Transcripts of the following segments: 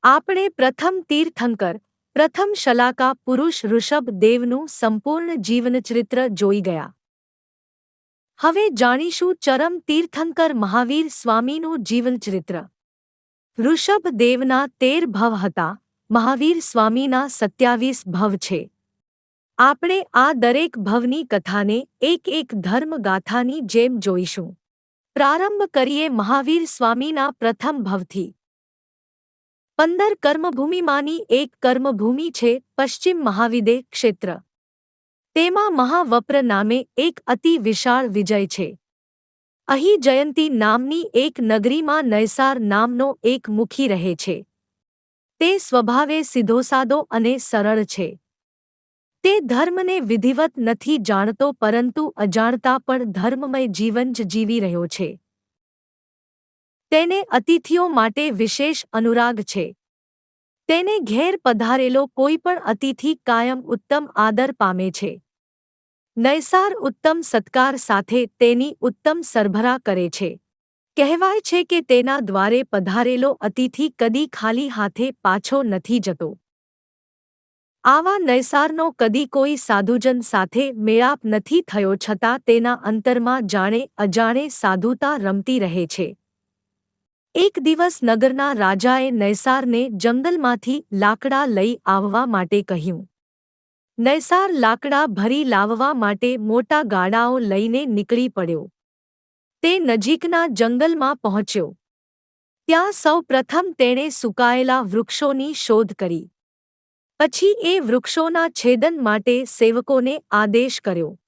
આપણે પ્રથમ તીર્થંકર પ્રથમ શલાકા પુરુષ ઋષભ દેવનું સંપૂર્ણ જીવનચરિત્ર જોઈ ગયા. હવે જાણીશું ચરમ તીર્થંકર મહાવીર સ્વામીનું જીવનચરિત્ર. ઋષભ દેવના 13 ભવ હતા, મહાવીર સ્વામીના 27 ભવ છે. આપણે આ દરેક ભવની કથાને એક એક ધર્મગાથાની જેમ જોઈશું. પ્રારંભ કરીએ મહાવીર સ્વામીના પ્રથમ ભવથી. 15 કર્મભૂમિમાંની એક કર્મભૂમિ છે પશ્ચિમ મહાવિદે ક્ષેત્ર. તેમાં મહાવપ્ર નામે એક અતિ વિશાળ વિજય છે. અહીં જયંતી નામની એક નગરીમાં નયસાર નામનો એક મુખી રહે છે. તે સ્વભાવે સીધોસાદો અને સરળ છે. તે ધર્મને વિધિવત નથી જાણતો, પરંતુ અજાણતા પણ ધર્મમય જીવન જ જીવી રહ્યો છે. તેને અતિથિઓ માટે વિશેષ અનુરાગ છે. તેને ઘેર પધારેલો કોઈ પણ અતિથિ કાયમ ઉત્તમ આદર પામે છે. નયસાર ઉત્તમ સત્કાર સાથે તેની ઉત્તમ સરભરા કરે છે. કહેવાય છે કે તેના દ્વારે પધારેલો અતિથિ કદી ખાલી હાથે પાછો નથી જતો. આવા નયસારનો કદી કોઈ સાધુજન સાથે મેળાપ નથી થયો, છતાં તેના અંતરમાં જાણે અજાણે સાધુતા રમતી રહે છે. એક દિવસ નગરના રાજાએ નયસારને જંગલમાંથી લાકડા લઈ આવવા માટે કહ્યું. નયસાર લાકડા ભરી લાવવા માટે મોટા ગાડાઓ લઈને નીકળી પડ્યો. તે નજીકના જંગલમાં પહોંચ્યો. ત્યાં સૌ પ્રથમ તેણે સુકાયેલા વૃક્ષોની શોધ કરી. પછી એ વૃક્ષોના છેદન માટે સેવકોને આદેશ કર્યો.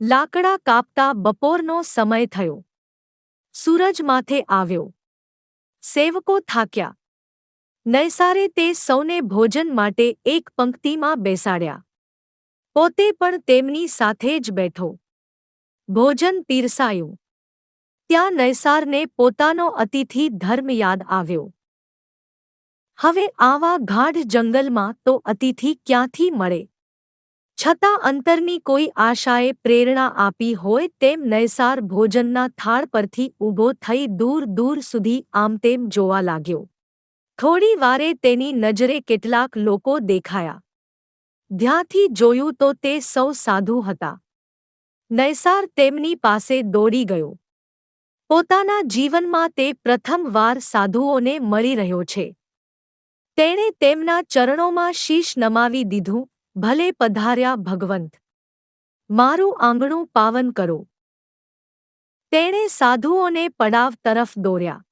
લાકડા કાપતા બપોરનો સમય થયો. સૂરજ માથે આવ્યો. સેવકો થાક્યા. નયસારે તે સૌને ભોજન માટે એક પંક્તિમાં બેસાડ્યા. પોતે પણ તેમની સાથે જ બેઠો. ભોજન પીરસાયું. ત્યાં નયસારને પોતાનો અતિથિ ધર્મ યાદ આવ્યો. હવે આવા ગાઢ જંગલમાં તો અતિથિ ક્યાંથી મળે? છતાં અંતરની કોઈ આશાએ પ્રેરણા આપી હોય તેમ નયસાર ભોજનના થાળ પરથી ઊભો થઈ દૂર દૂર સુધી આમતેમ જોવા લાગ્યો. થોડી વારે તેની નજરે કેટલાક લોકો દેખાયા. ધ્યાનથી જોયું તો તે સૌ સાધુ હતા. નયસાર તેમની પાસે દોડી ગયો. પોતાના જીવનમાં તે પ્રથમ વાર સાધુઓને મળી રહ્યો છે. તેણે તેમના ચરણોમાં શીશ નમાવી દીધું. ભલે પધાર્યા ભગવંત, મારું આંગણું પાવન કરો. તેણે સાધુઓને પડાવ તરફ દોર્યા.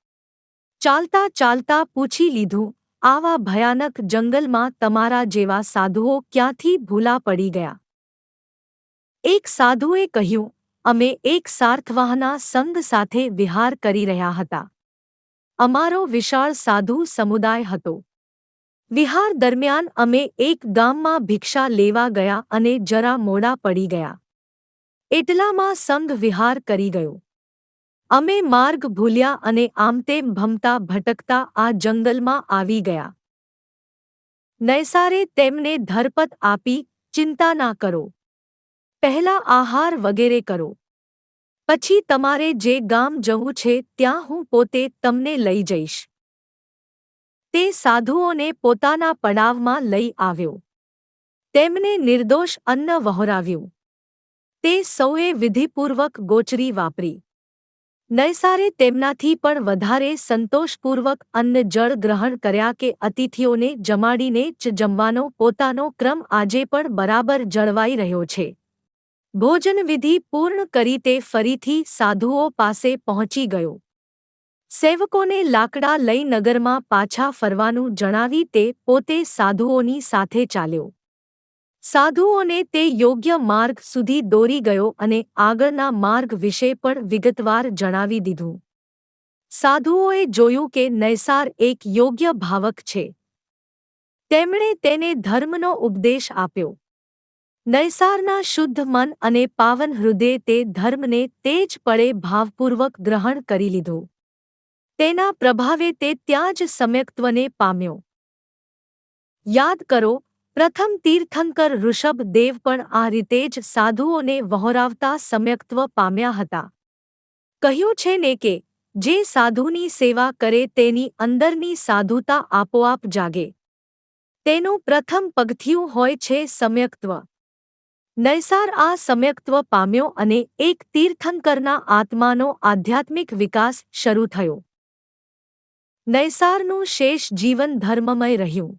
ચાલતા ચાલતા પૂછી લીધું, આવા ભયાનક જંગલમાં તમારા જેવા સાધુઓ ક્યાંથી ભૂલા પડી ગયા? એક સાધુએ કહ્યું, અમે એક સાર્થવાહના સંઘ સાથે વિહાર કરી રહ્યા હતા. અમારો વિશાળ સાધુ સમુદાય હતો. વિહાર દરમિયાન અમે એક ગામમાં ભિક્ષા લેવા ગયા અને જરા મોડા પડી ગયા. એટલામાં સંઘ વિહાર કરી ગયો. અમે માર્ગ ભૂલ્યા અને આમતેમ ભમતા ભટકતા આ જંગલમાં આવી ગયા. નયસારે તેમને ધરપત આપી, ચિંતા ના કરો. પહેલા આહાર વગેરે કરો. પછી તમારે જે ગામ જવું છે ત્યાં હું પોતે તમને લઈ જઈશ. તે સાધુઓને પોતાના પડાવમાં લઈ આવ્યો. તેમને નિર્દોષ અન્ન વહોરાવ્યું. તે સૌએ વિધિપૂર્વક ગોચરી વાપરી. નયસારે તેમનાથી પણ વધારે સંતોષપૂર્વક અન્ન જળ ગ્રહણ કર્યા કે અતિથિઓને જમાડીને જ જમવાનો પોતાનો ક્રમ આજે પણ બરાબર જળવાઈ રહ્યો છે. ભોજનવિધિ પૂર્ણ કરી તે ફરીથી સાધુઓ પાસે પહોંચી ગયો. સેવકોને લાકડા લઈ નગરમાં પાછા ફરવાનું જણાવી તે પોતે સાધુઓની સાથે ચાલ્યો. સાધુઓને તે યોગ્ય માર્ગ સુધી દોરી ગયો અને આગળના માર્ગ વિશે પણ વિગતવાર જણાવી દીધું. સાધુઓએ જોયું કે નયસાર એક યોગ્ય ભાવક છે. તેમણે તેને ધર્મનો ઉપદેશ આપ્યો. નયસારના શુદ્ધ મન અને પાવન હૃદયે તે ધર્મને તે જ પળે ભાવપૂર્વક ગ્રહણ કરી લીધું. તેના પ્રભાવે તે ત્યાં જ સમ્યક્ત્વને પામ્યો. યાદ કરો, પ્રથમ તીર્થંકર ઋષભ દેવ પણ આ રીતે જ સાધુઓને વહોરાવતા સમ્યક્ત્વ પામ્યા હતા. કહ્યું છે ને કે જે સાધુની સેવા કરે તેની અંદરની સાધુતા આપોઆપ જાગે. તેનું પ્રથમ પગથિયું હોય છે સમ્યક્ત્વ. નૈસાર આ સમ્યક્ત્વ પામ્યો અને એક તીર્થંકરના આત્માનો આધ્યાત્મિક વિકાસ શરૂ થયો. નૈસારનું શેષ જીવન ધર્મમય રહ્યું.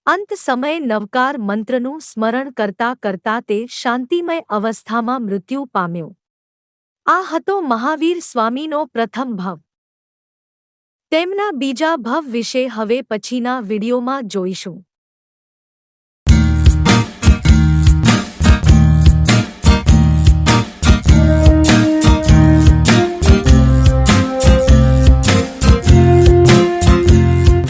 અંત સમયે નવકાર મંત્રનું સ્મરણ કરતા કરતા તે શાંતિમય અવસ્થામાં મૃત્યુ પામ્યો. આ હતો મહાવીર સ્વામીનો પ્રથમ ભવ. તેમના બીજા ભવ વિશે હવે પછીના વિડીયોમાં જોઈશું.